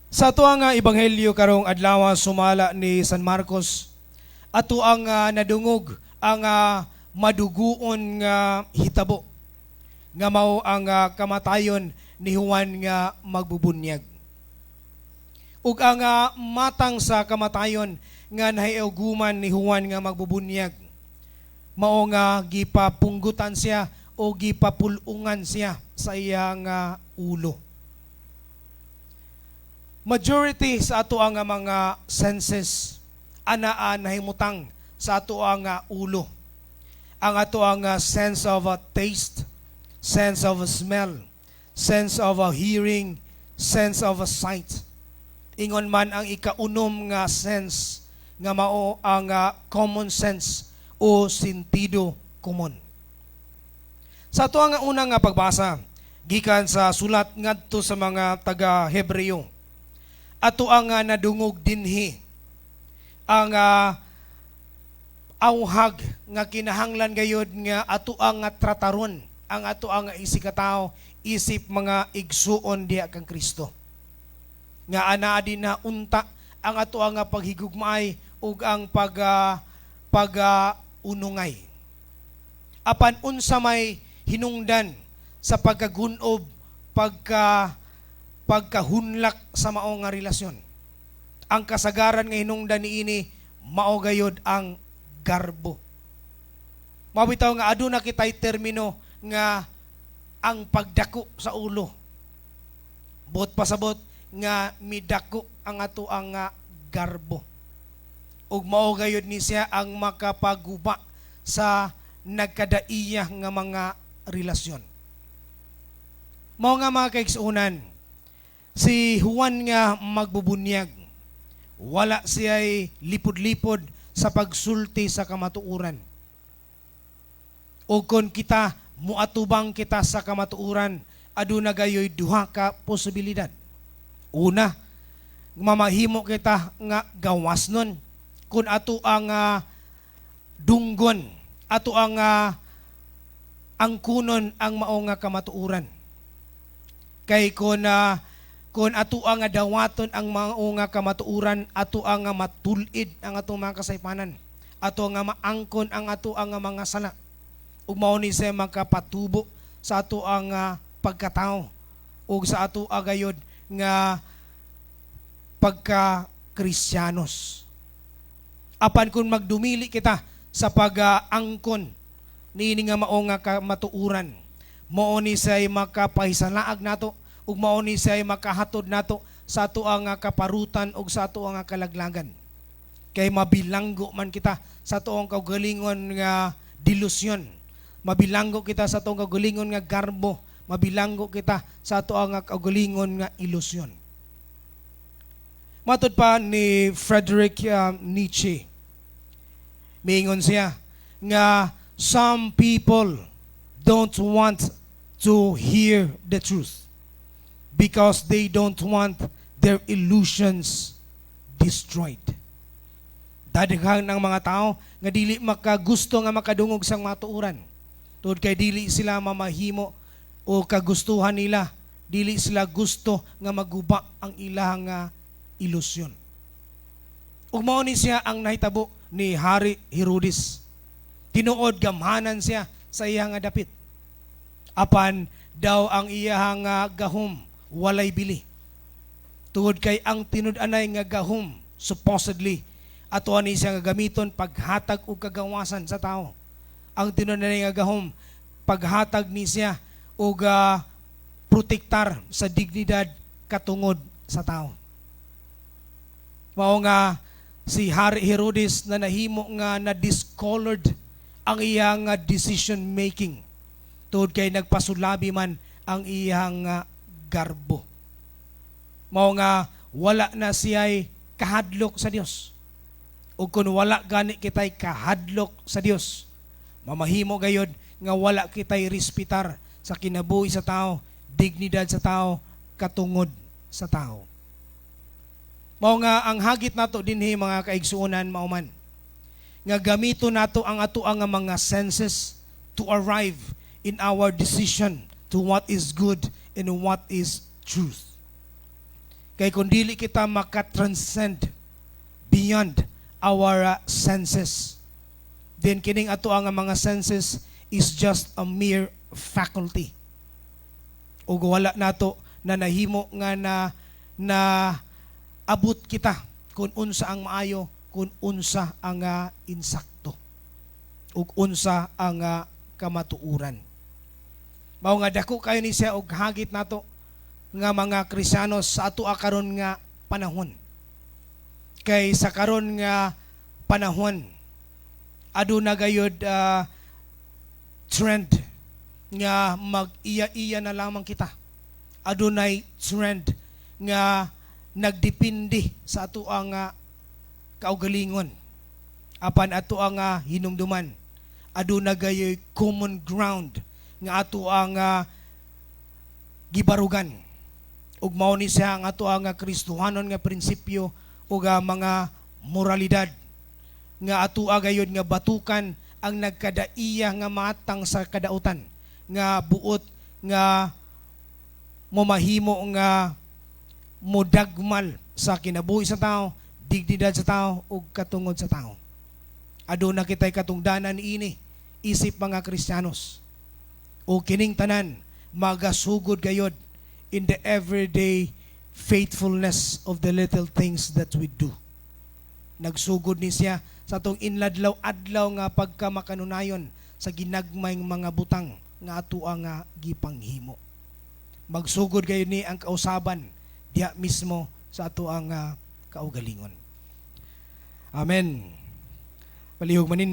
Sa ato ang ebanghelyo karong adlaw sumala ni San Marcos, ato ang nadungog ang maduguon nga hitabo nga mao ang kamatayon ni Juan nga magbubunyag. Ug ang matang sa kamatayon nga nahiuguman ni Juan nga magbubunyag mao nga gipapunggutan siya o gipapulungan siya sa iyang ulo. Majority sa ato ang mga senses anaa nahimutang sa ato ang ulo. Ang ato ang sense of taste, sense of smell, sense of hearing, sense of sight. Ingon man ang ikaunom nga sense nga mao ang common sense o sentido komon. Sa ato ang unang pagbasa gikan sa sulat ngadto sa mga taga Hebreo, ato ang nadungog dinhi ang awhag nga kinahanglan gayud nga ato ang trataron ang ato ang isikataw isip mga igsuon diha kang Kristo. Nga anaa din na unta ang ato ang paghigugmaay ug ang pag-unungay. Apan unsa may hinungdan sa pagkagunob, pagkahunlak sa mao nga relasyon. Ang kasagaran nga hinungdan niini mao gayud ang garbo. Mabitaw nga aduna kitay termino nga ang pagdako sa ulo. Bot pasabot nga midako ang ato ang garbo. Ug mao gayud ni siya ang makapaguba sa nagkadaiya nga mga relasyon. Mao nga mga kaigsuonan, si Juan nga magbubunyag, wala siya'y lipod-lipod sa pagsulti sa kamatuuran. O kung kita, muatubang kita sa kamatuuran, aduna gayoy duha ka posibilidad. Una, mamahimo kita nga gawas nun, kung ato ang dunggon, ato ang angkunon ang mao nga kamatuuran. Kay kung ato ang dawaton ang mga kamatuuran, ato ang matulid ang ato mga kasaypanan, ato nga maangkon ang ato ang mga sala, ug mao ni siya makapatubo sa ato ang pagkatao ug sa ato agayod nga pagka-Kristyanos. Apan kung magdumili kita sa pag-angkon niini nga mao nga kamatuuran, mao ni siya makapahisalaag nato ug mao ni siya makahatod nato sa ato ang kaparutan ug sa ato ang kalaglagan. Kay mabilanggo man kita sa ato ang kaugalingon nga delusyon, mabilanggo kita sa ato ang kaugalingon nga garbo, mabilanggo kita sa ato ang kaugalingon nga ilusyon. Matod pa ni Friedrich Nietzsche, miingon siya nga some people don't want to hear the truth because they don't want their illusions destroyed. Dadaghang ng mga tao nga dili makagusto nga makadungog sang matuuran. Tungod kay dili sila mamahimo o kagustuhan nila, dili sila gusto nga maguba ang ilang ilusyon. Ug mao ni siya ang nahitabo ni Hari Herodes. Tinuod gamhanan siya sa iyang dapit. Apan daw ang iyang gahom walay bili. Tungod kay ang tinud-anay nga gahom supposedly ato ani siya nga gamiton paghatag og kagawasan sa tao. Ang tinud-anay nga gahom paghatag ni siya og protektar sa dignidad katungod sa tao. Mao nga si Hari Herodes na nahimo nga na-discolored ang iyang decision making. Tungod kay nagpasulabi man ang iyang garbo. Mao nga wala na siya'y kahadlok sa Dios. O kung wala gani kita'y kahadlok sa Dios, mamahimo gayod nga wala kita'y respetar sa kinabuhi sa tao, dignidad sa tao, katungod sa tao. Mao nga ang hagit nato dinhi mga kaigsuonan mao man nga gamito nato ang ato ang mga senses to arrive in our decision to what is good and what is truth. Kay kung dili kita makatranscend beyond our senses, then kining ato ang mga senses is just a mere faculty. O wala nato na nahimo nga na abot kita kung unsa ang maayo, kung unsa ang insakto, ug unsa ang kamatuuran. Mao nga dako kayo ni siya og hagit nato nga mga Kristiyano sa ato karon nga panahon. Kay sa karon nga panahon aduna gayud trend nga mag-iya-iya na lamang kita. Adunay trend nga nagdepende sa ato ang kaugalingon. Apan ato ang hinumduman. Aduna gayoy common ground nga ato ang gibarugan. Ug mao ni siya ang ato ang Kristohanon nga prinsipyo ug mga moralidad nga ato gayud nga batukan ang nagkadaiya nga matang sa kadautan nga buot nga momahimo nga modagmal sa kinabuhi sa tao, dignidad sa tao ug katungod sa tao. Aduna kitay katungdanan ini isip mga Kristiyanos. O kining tanan magasugod gayod in the everyday faithfulness of the little things that we do. Nagsugod ni siya sa atong inladlaw-adlaw nga pagkamakanunayon sa ginagmayng mga butang nga ato ang gipanghimo. Magsugod kayo ni ang kausaban diha mismo sa ato ang kaugalingon. Amen. Palihog manin